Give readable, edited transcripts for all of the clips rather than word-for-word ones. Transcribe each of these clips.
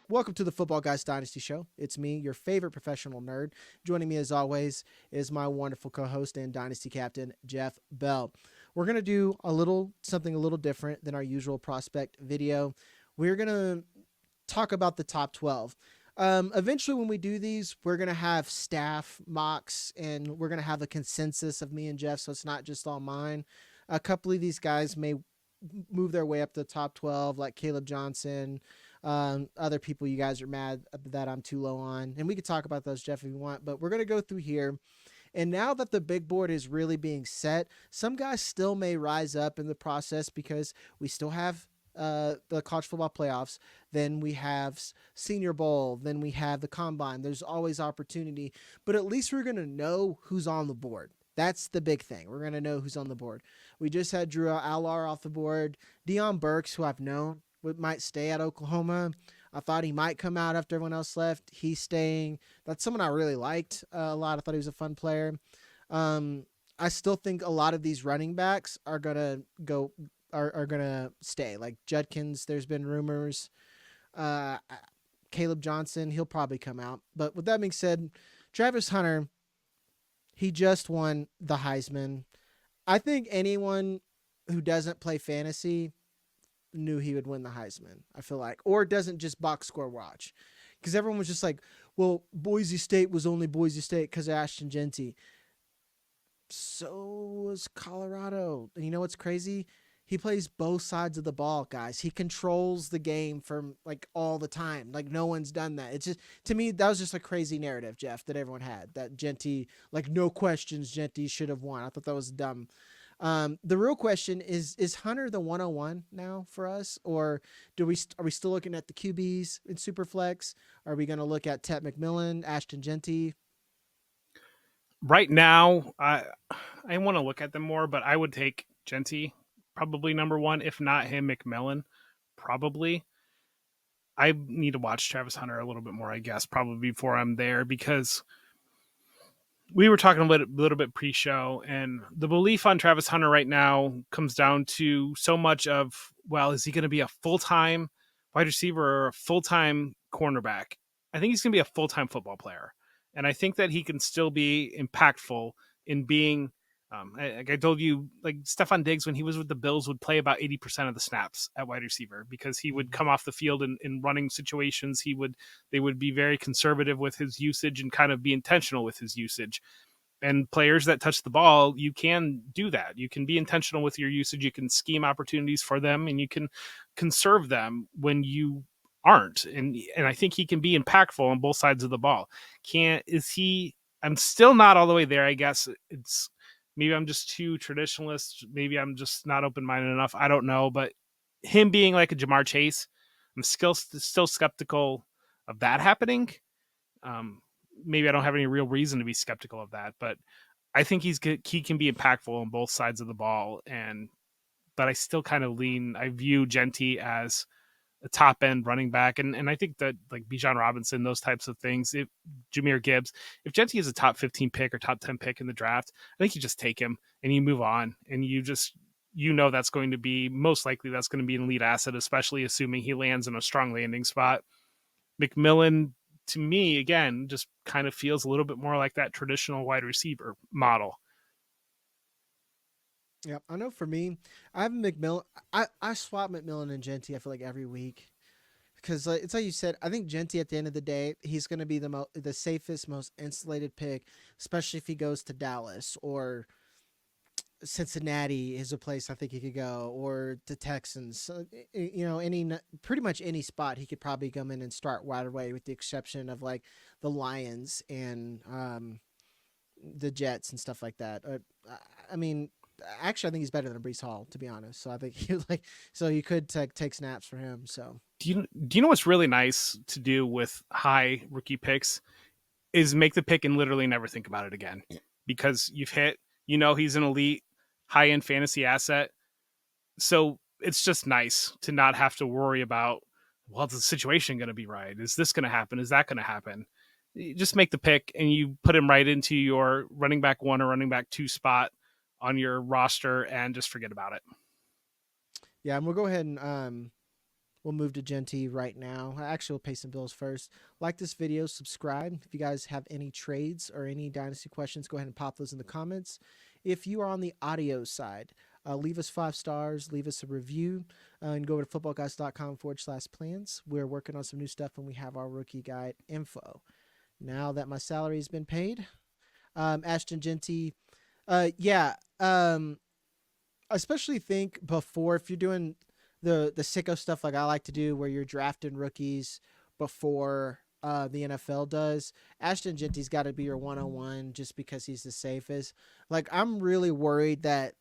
Welcome to the Football Guys Dynasty Show. It's me, your favorite professional nerd. Joining me as always is my wonderful co-host and Dynasty captain, Jeff Bell. We're going to do something a little different than our usual prospect video. We're going to talk about the top 12. Eventually when we do these, we're going to have staff mocks and we're going to have a consensus of me and Jeff, so it's not just all mine. A couple of these guys may move their way up to the top 12, like Caleb Johnson, other people you guys are mad that I'm too low on. And we could talk about those, Jeff, if you want. But we're going to go through here. And now that the big board is really being set, some guys still may rise up in the process because we still have the college football playoffs. Then we have Senior Bowl. Then we have the Combine. There's always opportunity. But at least we're going to know who's on the board. That's the big thing. We're going to know who's on the board. We just had Drew Allar off the board. Deion Burks, who I've known might stay at Oklahoma. I thought he might come out after everyone else left. He's staying. That's someone I really liked a lot. I thought he was a fun player. I still think a lot of these running backs are gonna stay. Like Judkins, there's been rumors. Caleb Johnson, he'll probably come out. But with that being said, Travis Hunter, he just won the Heisman. I think anyone who doesn't play fantasy knew he would win the Heisman, I feel like, or doesn't just box score watch, because everyone was just like, well, Boise State was only Boise State because of Ashton Jeanty. So was Colorado. And you know what's crazy? He plays both sides of the ball, guys. He controls the game from like all the time. Like no one's done that. It's just, to me, that was just a crazy narrative, Jeff, that everyone had, that Jeanty, like no questions, Jeanty should have won. I thought that was dumb. The real question is Hunter the 101 now for us, or are we still looking at the QBs in Superflex? Are we going to look at Tetairoa McMillan, Ashton Jeanty? Right now, I want to look at them more, but I would take Jeanty probably number one, if not him, McMillan probably. I need to watch Travis Hunter a little bit more, I guess, probably before I'm there, because we were talking a little bit pre-show, and the belief on Travis Hunter right now comes down to so much of, well, is he going to be a full-time wide receiver or a full-time cornerback? I think he's going to be a full-time football player, and I think that he can still be impactful in being, like I told you, like Stefon Diggs, when he was with the Bills, would play about 80% of the snaps at wide receiver because he would come off the field in running situations. They would be very conservative with his usage and kind of be intentional with his usage. And players that touch the ball, you can do that. You can be intentional with your usage. You can scheme opportunities for them, and you can conserve them when you aren't. And I think he can be impactful on both sides of the ball. I'm still not all the way there. I guess it's maybe I'm just too traditionalist. Maybe I'm just not open-minded enough. I don't know. But him being like a Jamar Chase, I'm still skeptical of that happening. Maybe I don't have any real reason to be skeptical of that, but I think he can be impactful on both sides of the ball. But I still kind of I view Jeanty as a top end running back. And I think that like Bijan Robinson, those types of things, if Jahmyr Gibbs, if Jeanty is a top 15 pick or top 10 pick in the draft, I think you just take him and you move on, and that's going to be, most likely that's going to be an elite asset, especially assuming he lands in a strong landing spot. McMillan, to me, again, just kind of feels a little bit more like that traditional wide receiver model. Yeah, I know for me, I have McMillan. I swap McMillan and Jeanty, I feel like, every week. Because it's like you said, I think Jeanty at the end of the day, he's going to be the safest, most insulated pick, especially if he goes to Dallas or Cincinnati is a place I think he could go, or the Texans. So, pretty much any spot he could probably come in and start right away, with the exception of like the Lions and the Jets and stuff like that. I mean, actually, I think he's better than Brees Hall, to be honest. So I think so you could take snaps for him. So do you know what's really nice to do with high rookie picks is make the pick and literally never think about it again, because you've hit, he's an elite high end fantasy asset. So it's just nice to not have to worry about, well, is the situation going to be right? Is this going to happen? Is that going to happen? You just make the pick and you put him right into your running back 1 or running back 2 spot on your roster and just forget about it. yeah, and we'll go ahead and We'll move to Jeanty right now. Actually, we'll pay some bills first. Like this video, subscribe. If you guys have any trades or any Dynasty questions, go ahead and pop those in the comments. If you are on the audio side, leave us 5 stars, leave us a review, and go over to footballguys.com/plans. We're working on some new stuff, and we have our rookie guide info. Now that my salary has been paid, Ashton Jeanty, I especially think before, if you're doing the sicko stuff like I like to do, where you're drafting rookies before the NFL does, Ashton Jeanty's got to be your 101 just because he's the safest. Like, I'm really worried that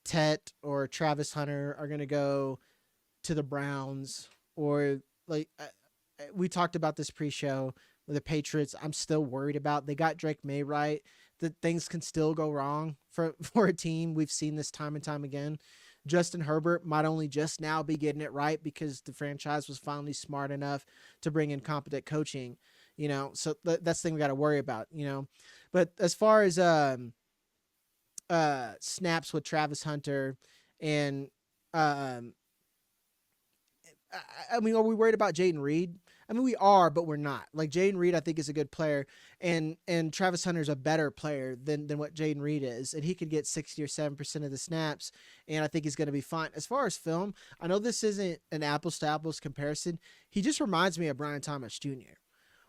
Tet or Travis Hunter are going to go to the Browns, or like we talked about this pre-show with the Patriots. I'm still worried about. They got Drake May right. That things can still go wrong for a team. We've seen this time and time again. Justin Herbert might only just now be getting it right because the franchise was finally smart enough to bring in competent coaching, so that's the thing we got to worry about, but as far as snaps with Travis Hunter and I mean, are we worried about Jaden Reed? I mean, we are, but we're not. Like, Jaden Reed, I think, is a good player, and Travis Hunter's a better player than what Jaden Reed is, and he could get 60 or 7% of the snaps, and I think he's going to be fine. As far as film, I know this isn't an apples-to-apples comparison. He just reminds me of Brian Thomas Jr.,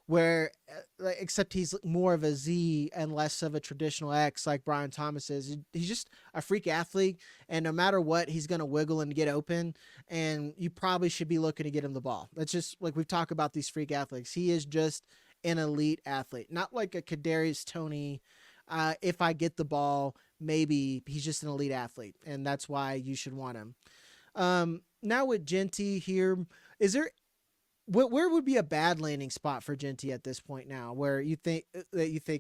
where except he's more of a Z and less of a traditional X like Brian Thomas is. He's just a freak athlete, and no matter what, he's going to wiggle and get open, and you probably should be looking to get him the ball. That's just like we've talked about these freak athletes. He is just an elite athlete, not like a Kadarius Toney. If I get the ball, maybe he's just an elite athlete, and that's why you should want him. Now with Jeanty here, is there where would be a bad landing spot for Jeanty at this point now, where you think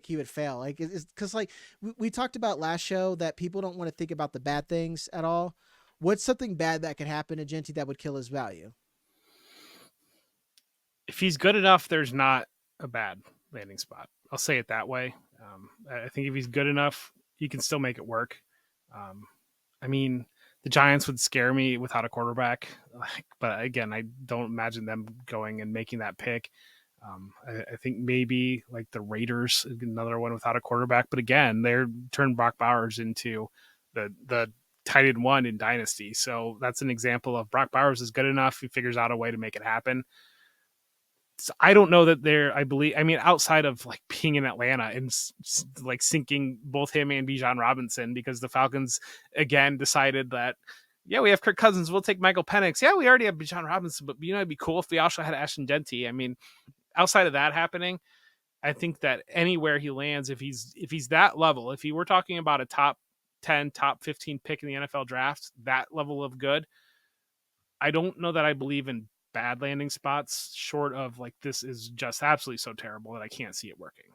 he would fail? Like, because like we talked about last show that people don't want to think about the bad things at all. What's something bad that could happen to Jeanty that would kill his value? If he's good enough, there's not a bad landing spot. I'll say it that way. I think if he's good enough, he can still make it work. I mean, the Giants would scare me without a quarterback, but again, I don't imagine them going and making that pick. I think maybe like the Raiders, another one without a quarterback, but again, they're turned Brock Bowers into the tight end one in Dynasty. So that's an example of Brock Bowers is good enough. He figures out a way to make it happen. So I don't know that outside of like being in Atlanta and like sinking both him and Bijan Robinson, because the Falcons again decided that, yeah, we have Kirk Cousins, we'll take Michael Penix. Yeah, we already have Bijan Robinson, but it'd be cool if we also had Ashton Jeanty. I mean, outside of that happening, I think that anywhere he lands, if he's that level, if he were talking about a top 10, top 15 pick in the NFL draft, that level of good, I don't know that I believe in bad landing spots, short of like, this is just absolutely so terrible that I can't see it working.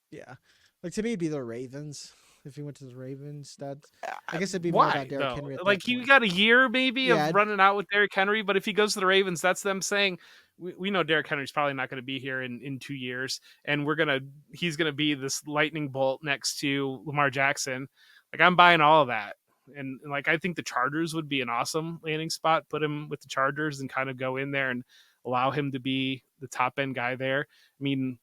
Yeah. Like, to me, it'd be the Ravens. If he went to the Ravens, I guess it'd be more about Derrick Henry. Like, you got a year maybe of running out with Derrick Henry, but if he goes to the Ravens, that's them saying, we know Derrick Henry's probably not going to be here in 2 years, and he's going to be this lightning bolt next to Lamar Jackson. Like, I'm buying all of that. And like, I think the Chargers would be an awesome landing spot. Put him with the Chargers and kind of go in there and allow him to be the top end guy there. I mean,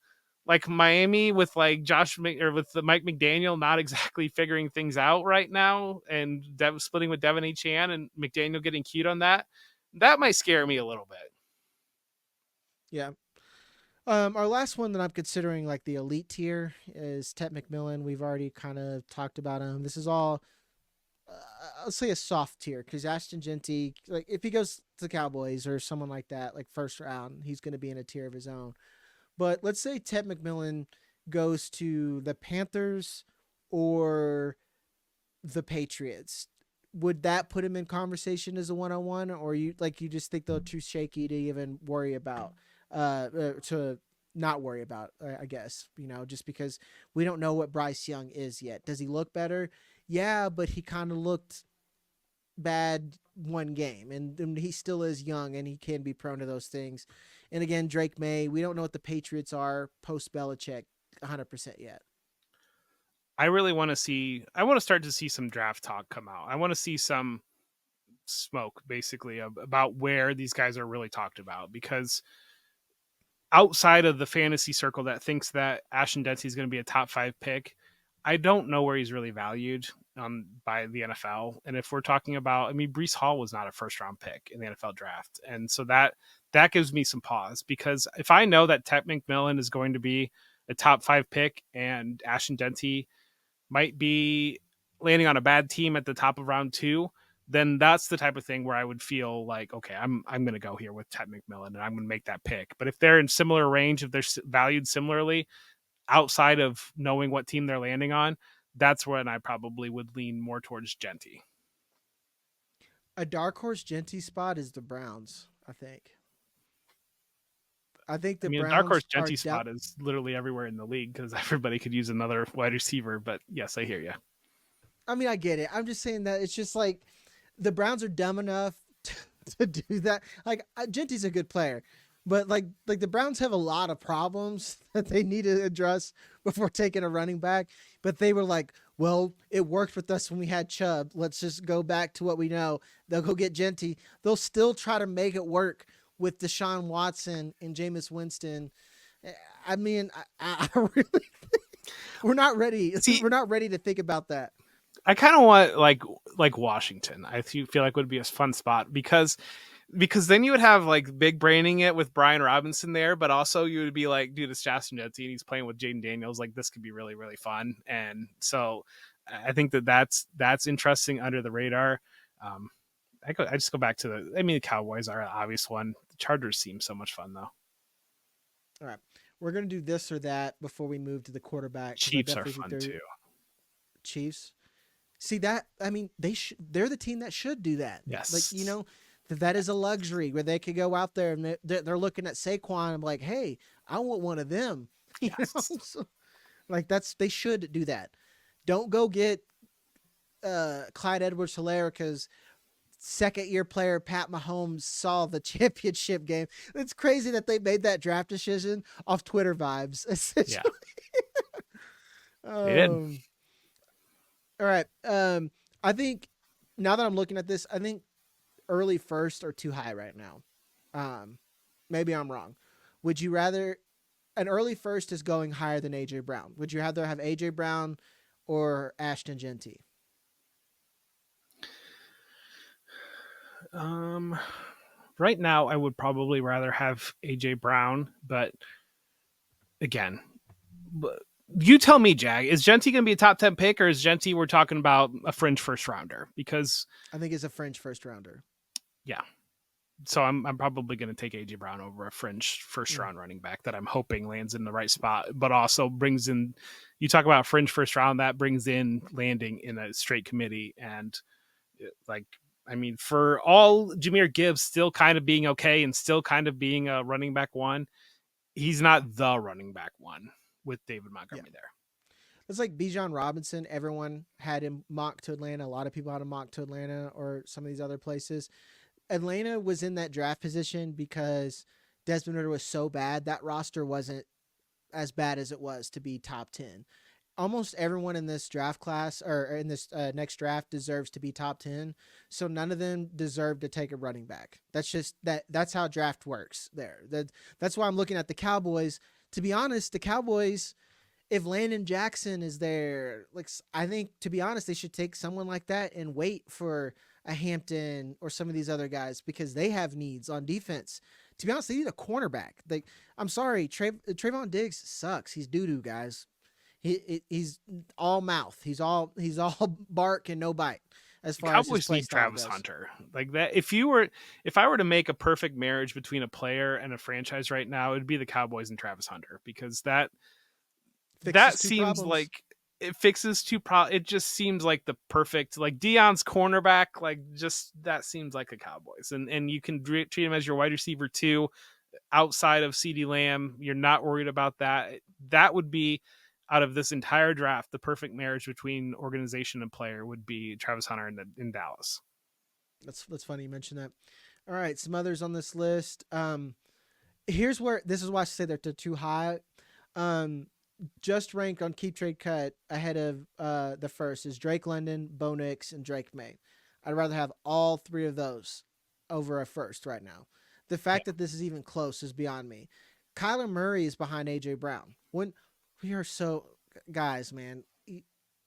like Miami with like with Mike McDaniel not exactly figuring things out right now, and splitting with Devin Achane and McDaniel getting cute on that might scare me a little bit. Yeah. Our last one that I'm considering like the elite tier is Tetairoa McMillan. We've already kind of talked about him. This is all, I'll say a soft tier, because Ashton Jeanty, like if he goes to the Cowboys or someone like that, like first round, he's going to be in a tier of his own. But let's say Tetairoa McMillan goes to the Panthers or the Patriots. Would that put him in conversation as a 101, or you just think they're too shaky to even worry about, to not worry about, I guess, just because we don't know what Bryce Young is yet. Does he look better? Yeah, but he kind of looked bad one game, and he still is young, and he can be prone to those things. And again, Drake May, we don't know what the Patriots are post Belichick 100% yet. I really want to start to see some draft talk come out. I want to see some smoke basically about where these guys are really talked about, because outside of the fantasy circle that thinks that Ashton Jeanty is going to be a top 5 pick, I don't know where he's really valued by the NFL. And if we're talking about, I mean, Breece Hall was not a first round pick in the NFL draft. And so that gives me some pause, because if I know that Tetairoa McMillan is going to be a top 5 pick and Ashton Jeanty might be landing on a bad team at the top of round 2, then that's the type of thing where I would feel like, okay, I'm going to go here with Tetairoa McMillan and I'm going to make that pick. But if they're in similar range, if they're valued similarly outside of knowing what team they're landing on, that's when I probably would lean more towards Jeanty. A dark horse Jeanty spot is the Browns, I think. I think Browns. Dark horse Jeanty spot is literally everywhere in the league because everybody could use another wide receiver. But yes, I hear you. I mean, I get it. I'm just saying that it's just like the Browns are dumb enough to do that. Like, Jeanty's a good player, but like the Browns have a lot of problems that they need to address before taking a running back. But they were like, well, it worked with us when we had Chubb. Let's just go back to what we know. They'll go get Jeanty. They'll still try to make it work with Deshaun Watson and Jameis Winston. I mean, I really think we're not ready. We're not ready to think about that. I kind of want like Washington. I feel like would be a fun spot because then you would have like big braining it with Brian Robinson there, but also you would be like, dude, it's Ashton Jeanty and he's playing with Jaden Daniels. Like, this could be really, really fun. And so I think that's interesting under the radar. I just go back to the Cowboys are an obvious one. The Chargers seem so much fun though. All right. We're going to do this or that before we move to the quarterback. Chiefs are fun too. Chiefs. See that? I mean, they're the team that should do that. Yes. Like, that is a luxury where they could go out there and they're looking at Saquon and like, hey, I want one of them. Yes. So, like, they should do that. Don't go get Clyde Edwards-Helaire because second-year player Pat Mahomes saw the championship game. It's crazy that they made that draft decision off Twitter vibes. Essentially. Yeah. They did. All right. I think now that I'm looking at this, I think early first are too high right now. Maybe I'm wrong. Would you rather an early first is going higher than AJ Brown? Would you rather have AJ Brown or Ashton Jeanty? Right now I would probably rather have AJ Brown, but again, you tell me, Jag, is Jeanty going to be a top 10 pick or is Jeanty, we're talking about a fringe first rounder? Because I think it's a fringe first rounder. Yeah. So I'm probably going to take AJ Brown over a fringe first round running back that I'm hoping lands in the right spot, but also brings in, you talk about fringe first round, that brings in landing in a straight committee. And for all Jahmyr Gibbs still kind of being okay and still kind of being a running back one, he's not the running back one with David Montgomery there. It's like Bijan Robinson. Everyone had him mocked to Atlanta. A lot of people had him mocked to Atlanta or some of these other places. Atlanta was in that draft position because Desmond Ridder was so bad. That roster wasn't as bad as it was to be top 10. Almost everyone in this draft class or in this next draft deserves to be top 10. So none of them deserve to take a running back. That's just that's how draft works there. That's why I'm looking at the Cowboys. To be honest, the Cowboys, if Landon Jackson is there, like, I think, to be honest, they should take someone like that and wait for a Hampton or some of these other guys because they have needs on defense. To be honest, they need a cornerback. I'm sorry, Trayvon Diggs sucks. He's doo-doo, guys. He's all mouth. He's all bark and no bite. As far Cowboys as his play need style Travis goes. Hunter like that. If I were to make a perfect marriage between a player and a franchise right now, it'd be the Cowboys and Travis Hunter because that seems problems. like it fixes two problems. It just seems like the perfect, like Deion's cornerback, like just that seems like a Cowboys, and you can treat him as your wide receiver too. Outside of CeeDee Lamb, you're not worried about that. That would be, out of this entire draft, the perfect marriage between organization and player would be Travis Hunter in Dallas. That's funny you mentioned that. All right, some others on this list. This is why I say they're too high. Just ranked on Keep Trade Cut ahead of the first is Drake London, Bo Nix, and Drake May. I'd rather have all three of those over a first right now. The fact that this is even close is beyond me. Kyler Murray is behind AJ Brown. When we are so guys, man,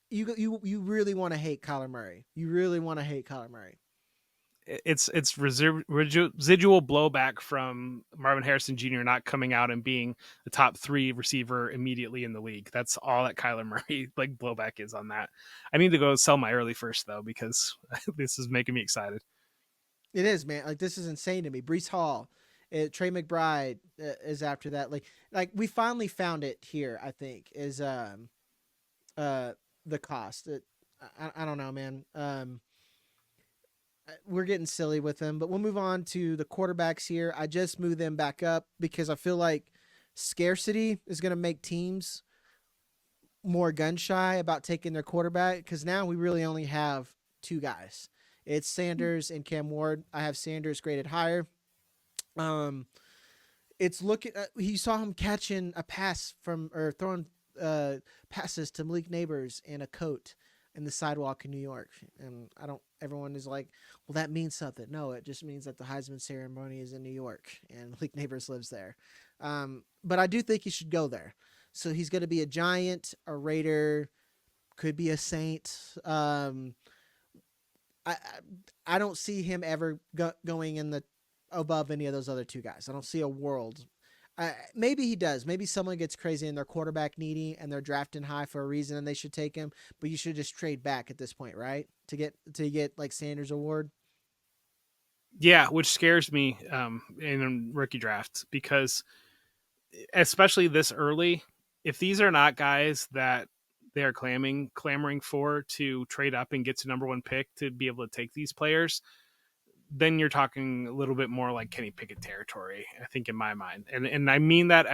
you really want to hate Kyler Murray. You really want to hate Kyler Murray. It's residual blowback from Marvin Harrison Jr. not coming out and being the top 3 receiver immediately in the league. That's all that Kyler Murray like blowback is on that. I need to go sell my early first though, because this is making me excited. It is, man. Like, this is insane to me. Brees Hall, Trey McBride is after that. Like we finally found it here. I think is the cost. I don't know, man. We're getting silly with them, but we'll move on to the quarterbacks here. I just moved them back up because I feel like scarcity is going to make teams more gun shy about taking their quarterback, because now we really only have 2 guys. It's Sanders and Cam Ward. I have Sanders graded higher. It's looking. You saw him catching a pass from or throwing passes to Malik Neighbors in a coat in the sidewalk in New York, and everyone is like, well, that means something. No, it just means that the Heisman ceremony is in New York and Malik Neighbors lives there. But I do think he should go there. So he's going to be a Giant, a Raider, could be a Saint. I don't see him ever going in the above any of those other 2 guys. I don't see a world. Maybe he does. Maybe someone gets crazy and they're quarterback needy and they're drafting high for a reason and they should take him. But you should just trade back at this point, right? To get like Sanders award. Yeah, which scares me in rookie drafts, because especially this early, if these are not guys that they are clamoring for to trade up and get to number 1 pick to be able to take these players, then you're talking a little bit more like Kenny Pickett territory, I think, in my mind. And I mean that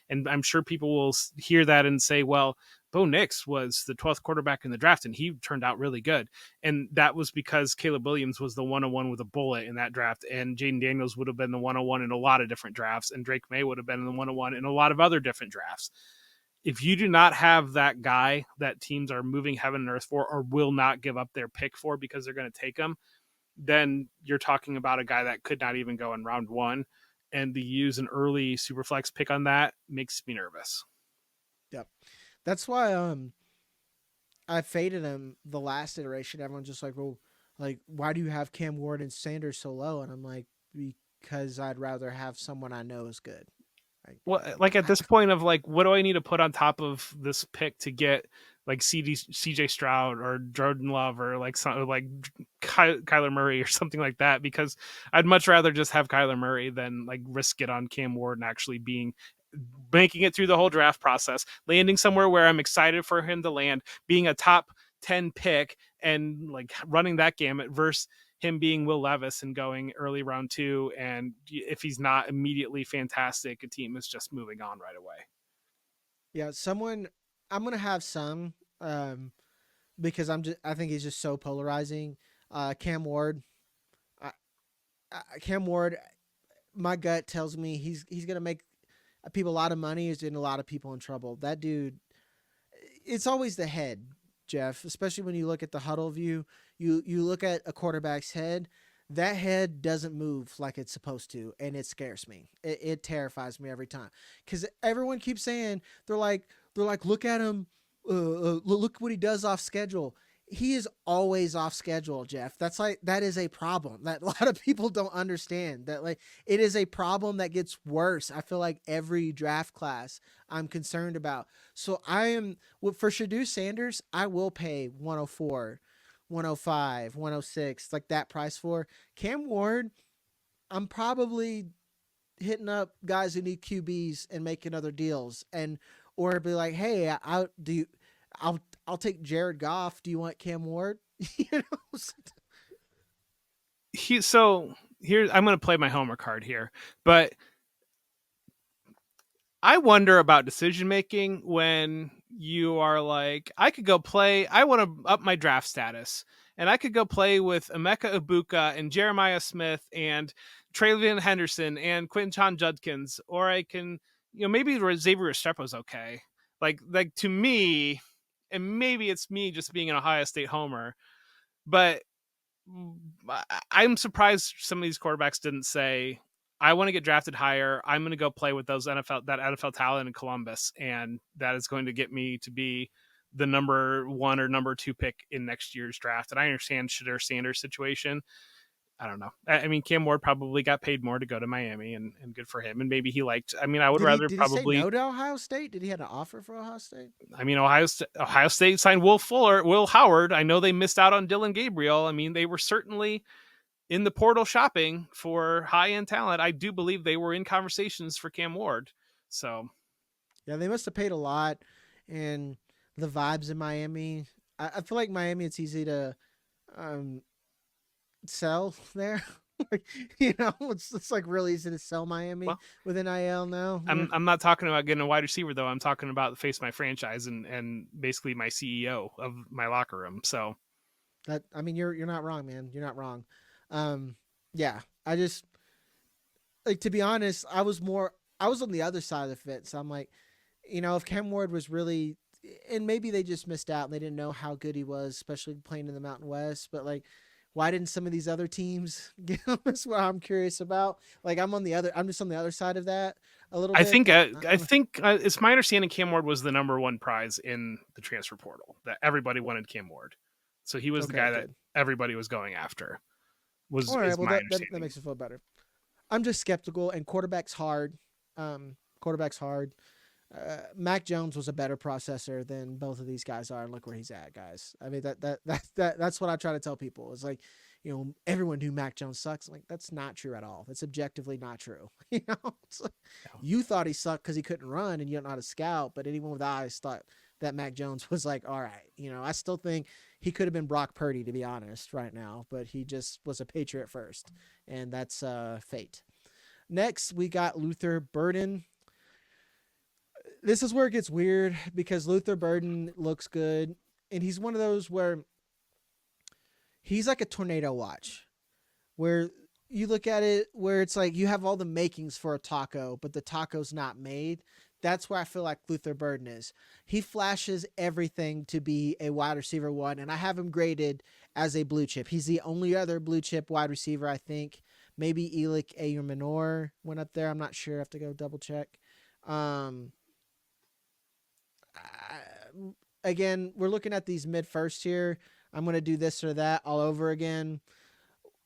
and I'm sure people will hear that and say, well, Bo Nix was the 12th quarterback in the draft and he turned out really good. And that was because Caleb Williams was the 101 with a bullet in that draft. And Jaden Daniels would have been the 101 in a lot of different drafts. And Drake May would have been the 101 in a lot of other different drafts. If you do not have that guy that teams are moving heaven and earth for, or will not give up their pick for because they're going to take him, then you're talking about a guy that could not even go in round 1, and to use an early super flex pick on that makes me nervous. Yep. That's why I faded him the last iteration. Everyone's just like, well, like, why do you have Cam Ward and Sanders so low? And I'm like, because I'd rather have someone I know is good. Well, like at this point of like, what do I need to put on top of this pick to get like CJ Stroud or Jordan Love or like something like Kyler Murray or something like that? Because I'd much rather just have Kyler Murray than like risk it on Cam Ward and actually making it through the whole draft process, landing somewhere where I'm excited for him to land, being a top 10 pick and like running that gamut versus him being Will Levis and going early round 2. And if he's not immediately fantastic, a team is just moving on right away. Yeah. I'm going to have some, because I think he's just so polarizing. Cam Ward, my gut tells me he's going to make people a lot of money. He's getting a lot of people in trouble. That dude, it's always the head, Jeff, especially when you look at the huddle view. You look at a quarterback's head, that head doesn't move like it's supposed to, and it scares me. It terrifies me every time, because everyone keeps saying they're like look at him, look what he does off schedule. He is always off schedule, Jeff. That is a problem that a lot of people don't understand. That like it is a problem that gets worse. I feel like every draft class I'm concerned about. So I am for Shedeur Sanders. I will pay 104, 105, 106, like that price for Cam Ward. I'm probably hitting up guys who need QBs and making other deals, or be like, hey, I'll take Jared Goff. Do you want Cam Ward? You know? So here, I'm going to play my homer card here, but I wonder about decision making when you are like, I could go play. I want to up my draft status, and I could go play with Emeka Ibuka and Jeremiah Smith and Treveyon Henderson and Quinshon Judkins, or I can, maybe Xavier Restrepo is okay. Like to me, and maybe it's me just being an Ohio State homer, but I'm surprised some of these quarterbacks didn't say, I want to get drafted higher. I'm going to go play with that NFL talent in Columbus, and that is going to get me to be the number 1 or number 2 pick in next year's draft. And I understand Shedeur Sanders' situation. I don't know. I mean, Cam Ward probably got paid more to go to Miami, and good for him. And maybe he liked. I mean, I would rather Did he say probably. no to Ohio State? Did he have an offer for Ohio State? I mean, Ohio State signed Will Howard. I know they missed out on Dylan Gabriel. I mean, they were certainly in the portal shopping for high end talent. I do believe they were in conversations for Cam Ward. So Yeah, they must have paid a lot, and the vibes in Miami. I feel like Miami, it's easy to um, sell there. It's like really easy to sell Miami well, with NIL now. I'm not talking about getting a wide receiver though. I'm talking about the face of my franchise and basically my CEO of my locker room. So That I mean, you're not wrong, man. You're not wrong. Um, yeah, I just like to be honest. I was on the other side of the fence. I'm like, if Cam Ward was really, and maybe they just missed out and they didn't know how good he was, especially playing in the Mountain West. But like, why didn't some of these other teams get him? That's what I'm curious about. Like, I'm just on the other side of that a little I bit. think it's my understanding Cam Ward was the number 1 prize in the transfer portal, that everybody wanted Cam Ward. So he was the Okay, guy that good. everybody was going after. All right, Is well my that understanding. makes it feel better. I'm just skeptical, and quarterback's hard. Quarterback's hard. Mac Jones was a better processor than both of these guys are. And look where he's at, guys. I mean that's what I try to tell people. It's like, everyone knew Mac Jones sucks. Like, that's not true at all. That's objectively not true. It's like, you thought he sucked because he couldn't run and you don't know how to scout, but anyone with eyes thought that Mac Jones was like, all right. I still think he could have been Brock Purdy, to be honest, right now, but he just was a Patriot first, and that's fate. Next, we got Luther Burden. This is where it gets weird because Luther Burden looks good, and he's one of those where he's like a tornado watch, where you look at it where it's like you have all the makings for a taco, but the taco's not made. That's where I feel like Luther Burden is. He flashes everything to be a wide receiver 1, and I have him graded as a blue chip. He's the only other blue chip wide receiver, I think. Maybe Elic Ayomanor went up there. I'm not sure. I have to go double check. Um, Again, we're looking at these mid first here. I'm going to do this or that all over again.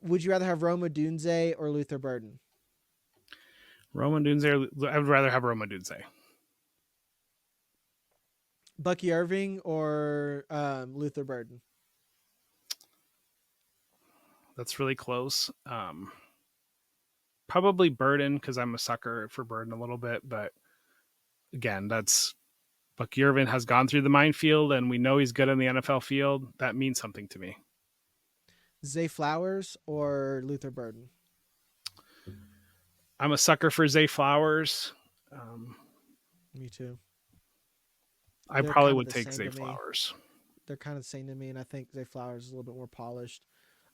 Would you rather have Roma Dunze or Luther Burden? Roman Dunze. I would rather have Roman Dunze. Bucky Irving or Luther Burden? That's really close. Probably Burden, because I'm a sucker for Burden a little bit, but again, that's Bucky Irvin has gone through the minefield, and we know he's good in the NFL field. That means something to me. Zay Flowers or Luther Burden? I'm a sucker for Zay Flowers. Me too. I They're probably kind of would the take same Zay to me. Flowers. They're kind of the same to me, and I think Zay Flowers is a little bit more polished.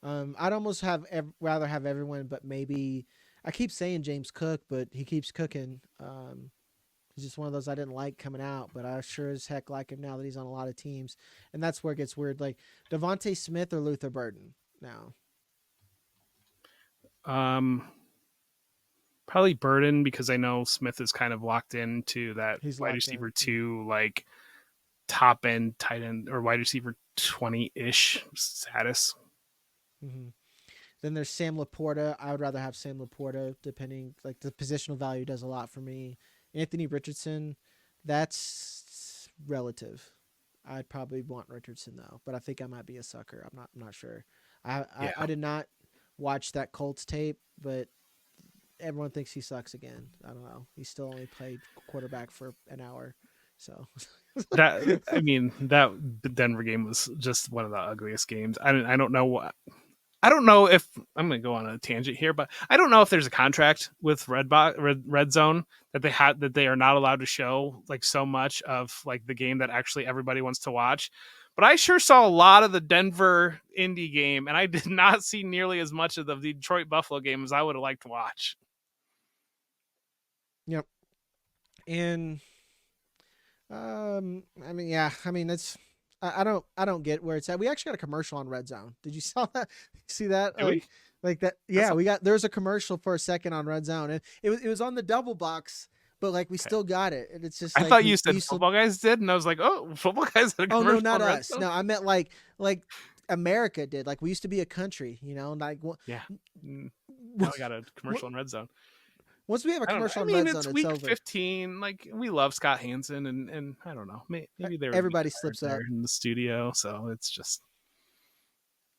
I'd almost rather have everyone, but maybe I keep saying James Cook, but he keeps cooking. He's just one of those I didn't like coming out, but I sure as heck like him now that he's on a lot of teams, and that's where it gets weird. Like Devontae Smith or Luther Burden now. Probably Burden, because I know Smith is kind of locked into that He's wide locked receiver in. 2, like top end tight end or wide receiver 20-ish status. Mm-hmm. Then there's Sam Laporta. I would rather have Sam Laporta, depending, like the positional value does a lot for me. Anthony Richardson, that's relative. I'd probably want Richardson though, but I think I might be a sucker. I'm not sure. I did not watch that Colts tape, but everyone thinks he sucks again. I don't know. He still only played quarterback for an hour, so That Denver game was just one of the ugliest games. I don't know what. I don't know if I'm going to go on a tangent here, but I don't know if there's a contract with Red Zone that they are not allowed to show like so much of like the game that actually everybody wants to watch. But I sure saw a lot of the Denver Indy game, and I did not see nearly as much of the Detroit Buffalo game as I would have liked to watch. Yep. And I mean, yeah, I mean, I don't get where it's at. We actually got a commercial on Red Zone. Did you saw that? See that? Do we? Like that? Yeah, there's a commercial for a second on Red Zone, and it was on the double box, but like we still got it, and it's just I like thought you said we football guys did, and I was like, oh, football guys had a Oh no, commercial not on Red us. Zone? No, I meant like America did. Like we used to be a country, like Yeah. Now I got a commercial on Red Zone. once we have a I don't know. commercial I on mean, Red it's Zone, it's week over. 15. Like, we love Scott Hansen, and I don't know. Maybe they were Everybody tired slips there up. in the studio, so it's just.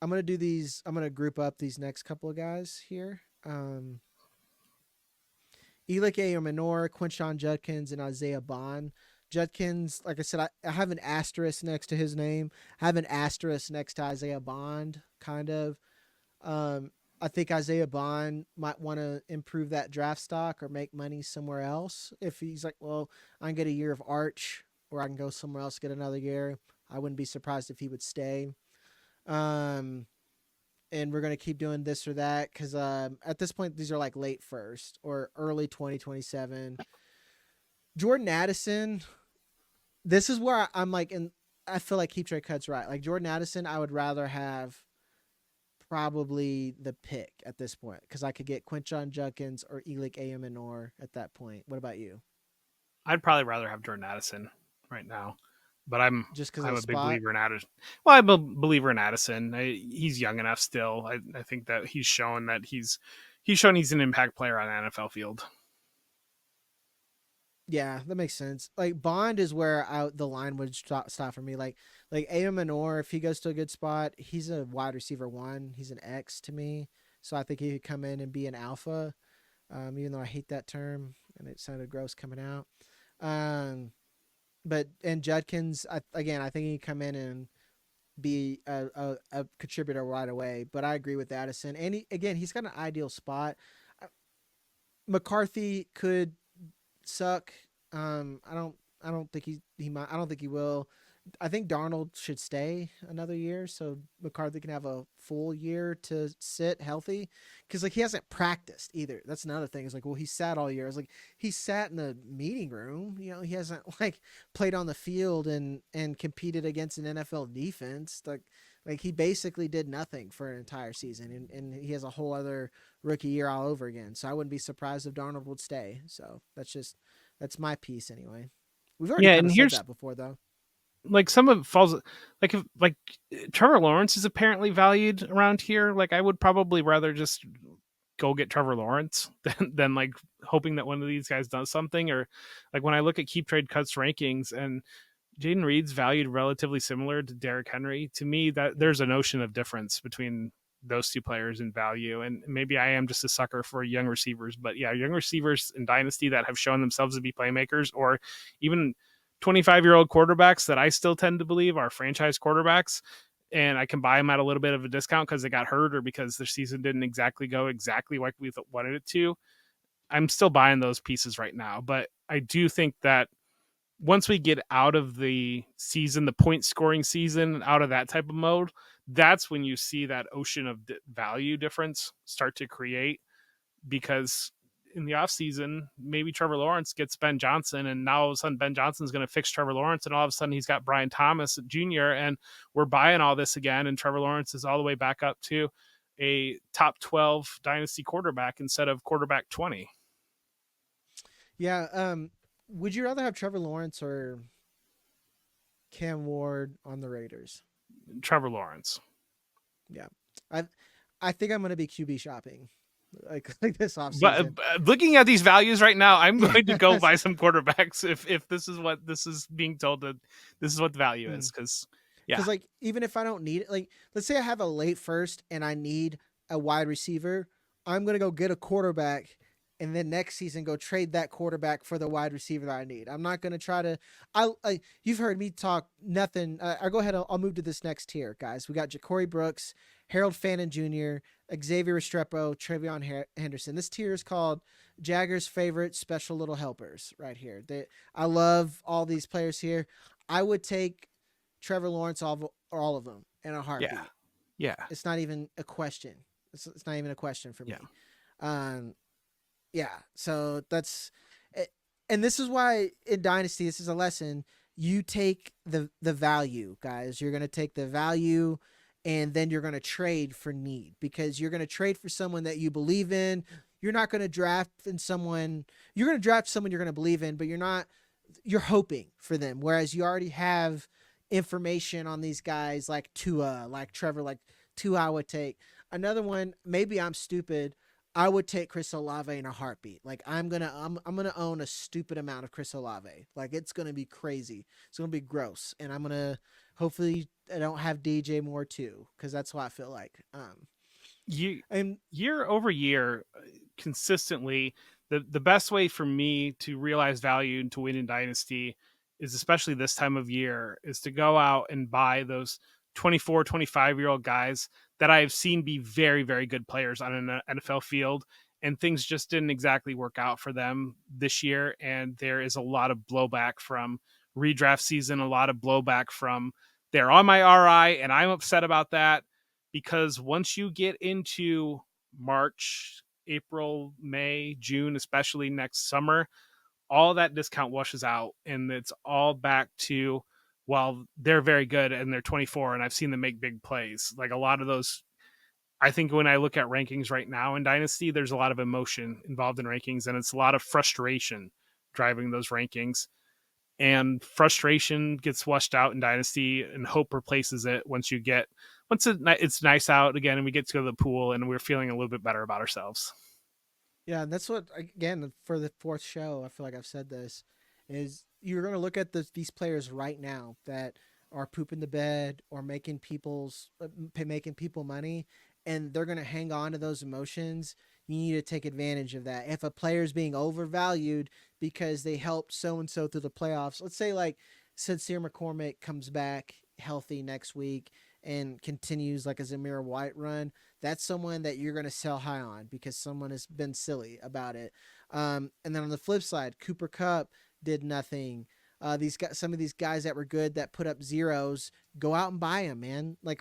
I'm gonna do these. I'm gonna group up these next couple of guys here. Elic Ayomanor, Quinshon Judkins, and Isaiah Bond. Judkins, like I said, I have an asterisk next to his name. I have an asterisk next to Isaiah Bond, kind of. I think Isaiah Bond might want to improve that draft stock or make money somewhere else. If he's like, well, I can get a year of Arch, or I can go somewhere else, get another year. I wouldn't be surprised if he would stay. And we're going to keep doing this or that because at this point, these are like late first or early 2027. Jordan Addison, this is where I'm like, and I feel like Keep Trade Cut's right. Like Jordan Addison, I would rather have probably the pick at this point because I could get Quinshon Judkins or Elic Ayomanor at that point. What about you? I'd probably rather have Jordan Addison right now, but I'm a big believer in Addison. Well, I'm a believer in Addison. He's young enough still. I think that he's shown that he's an impact player on an NFL field. Yeah, that makes sense. Like Bond is where the line would stop for me. Like Ayomanor, if he goes to a good spot, he's a wide receiver 1. He's an X to me, so I think he could come in and be an alpha. Even though I hate that term and it sounded gross coming out. But Judkins, I think he can come in and be a contributor right away. But I agree with Addison, and he's got an ideal spot. McCarthy could suck. I don't think he might. I don't think he will. I think Darnold should stay another year so McCarthy can have a full year to sit healthy because like he hasn't practiced either. That's another thing. It's like, well, he sat all year. It's like he sat in the meeting room. He hasn't like played on the field and competed against an NFL defense. Like he basically did nothing for an entire season and he has a whole other rookie year all over again. So I wouldn't be surprised if Darnold would stay. So that's my piece anyway. We've already kind of said that before though. Like some of it falls like if like Trevor Lawrence is apparently valued around here. Like I would probably rather just go get Trevor Lawrence than like hoping that one of these guys does something. Or like when I look at Keep Trade Cuts rankings and Jaden Reed's valued relatively similar to Derrick Henry, to me that there's an ocean of difference between those two players in value. And maybe I am just a sucker for young receivers, but yeah, young receivers in Dynasty that have shown themselves to be playmakers, or even 25-year-old quarterbacks that I still tend to believe are franchise quarterbacks, and I can buy them at a little bit of a discount because they got hurt or because their season didn't exactly go exactly like we wanted it to. I'm still buying those pieces right now, but I do think that once we get out of the season, the point scoring season, out of that type of mode, that's when you see that ocean of value difference start to create. Because in the offseason, maybe Trevor Lawrence gets Ben Johnson, and now all of a sudden Ben Johnson's going to fix Trevor Lawrence, and all of a sudden he's got Brian Thomas Jr., and we're buying all this again, and Trevor Lawrence is all the way back up to a top 12 dynasty quarterback instead of quarterback 20. Yeah. Would you rather have Trevor Lawrence or Cam Ward on the Raiders? Trevor Lawrence. Yeah. I think I'm going to be QB shopping like this offseason. But looking at these values right now, I'm going to go buy some quarterbacks if this is what this is being told that this is what the value is. Because like even if I don't need it, like let's say I have a late first and I need a wide receiver, I'm going to go get a quarterback and then next season go trade that quarterback for the wide receiver that I need. I'm not going to try to you've heard me talk nothing. I'll go ahead. I'll move to this next tier, guys. We got Ja'Cory Brooks, Harold Fannin Jr., Xavier Restrepo, Treveyon Henderson. This tier is called Jagger's favorite special little helpers right here. I love all these players here. I would take Trevor Lawrence all of them in a heartbeat. Yeah. It's not even a question. It's not even a question for me. Yeah. So that's, and this is why in Dynasty, this is a lesson. you take the value, guys. You're going to take the value, and then you're going to trade for need, because you're going to trade for someone that you believe in. You're not going to draft in someone. You're going to draft someone you're going to believe in, but you're hoping for them. Whereas you already have information on these guys like Tua, like Trevor, like Tua I would take. Another one, maybe I'm stupid. I would take Chris Olave in a heartbeat. Like I'm gonna own a stupid amount of Chris Olave. Like it's gonna be crazy. It's gonna be gross, and I'm gonna hopefully I don't have DJ Moore too, because that's what I feel like. And Year over year, consistently, the best way for me to realize value and to win in Dynasty is, especially this time of year, is to go out and buy those 24, 25-year-old guys that I have seen be very, very good players on an NFL field, and things just didn't exactly work out for them this year. And there is a lot of blowback from redraft season, a lot of blowback from they're on my RI, and I'm upset about that, because once you get into March, April, May, June, especially next summer, all that discount washes out, and it's all back to, well, they're very good and they're 24 and I've seen them make big plays. Like a lot of those, I think when I look at rankings right now in Dynasty, there's a lot of emotion involved in rankings, and it's a lot of frustration driving those rankings. And frustration gets washed out in Dynasty, and hope replaces it once it's nice out again and we get to go to the pool and we're feeling a little bit better about ourselves. yeah, and that's what, again, for the fourth show, I feel like I've said this, is you're going to look at these players right now that are pooping the bed or making people money, and they're going to hang on to those emotions. You need to take advantage of that. If a player's being overvalued because they helped so and so through the playoffs, let's say like Sincere McCormick comes back healthy next week and continues like a Zamir White run, that's someone that you're going to sell high on because someone has been silly about it. And then on the flip side, Cooper Kupp did nothing. Some of these guys that were good that put up zeros, go out and buy them, man. Like,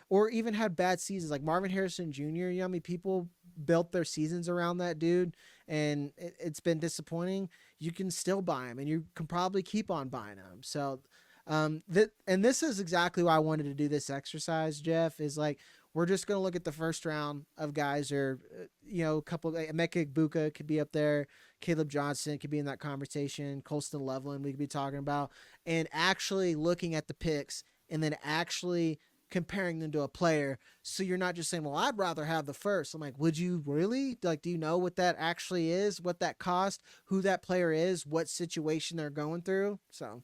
or even had bad seasons, like Marvin Harrison Jr. You know how many people built their seasons around that dude, and it's been disappointing. You can still buy him, and you can probably keep on buying them. So, and this is exactly why I wanted to do this exercise, Jeff. Is like we're just going to look at the first round of guys, or a couple. Emeka Egbuka could be up there. Caleb Johnson could be in that conversation. Colston Loveland we could be talking about, and actually looking at the picks and then actually comparing them to a player. So you're not just saying, well, I'd rather have the first. I'm like, would you really? Like, do you know what that actually is, what that cost, who that player is, what situation they're going through? So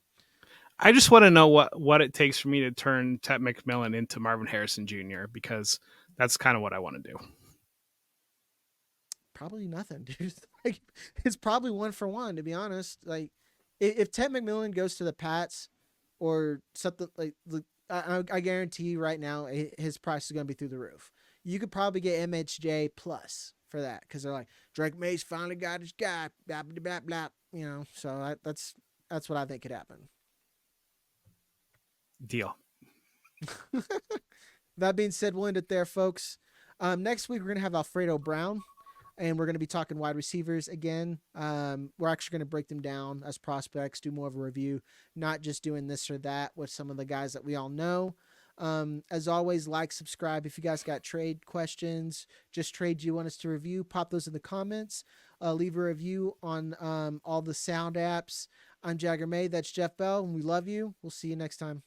I just want to know what it takes for me to turn Tet McMillan into Marvin Harrison Jr., because that's kind of what I want to do. Probably nothing, dude. Like, it's probably 1-for-1, to be honest. Like, if Ted McMillan goes to the Pats or something, like I guarantee you right now his price is going to be through the roof. You could probably get MHJ plus for that, because they're like, Drake May's finally got his guy, blah blah blah blah. So that's what I think could happen. Deal. That being said, we'll end it there, folks. Next week we're gonna have Alfredo Brown, and we're going to be talking wide receivers again. We're actually going to break them down as prospects, do more of a review, not just doing this or that with some of the guys that we all know. As always, like, subscribe. If you guys got trade questions, just trades you want us to review, pop those in the comments. Leave a review on all the sound apps. I'm Jagger May. That's Jeff Bell, and we love you. We'll see you next time.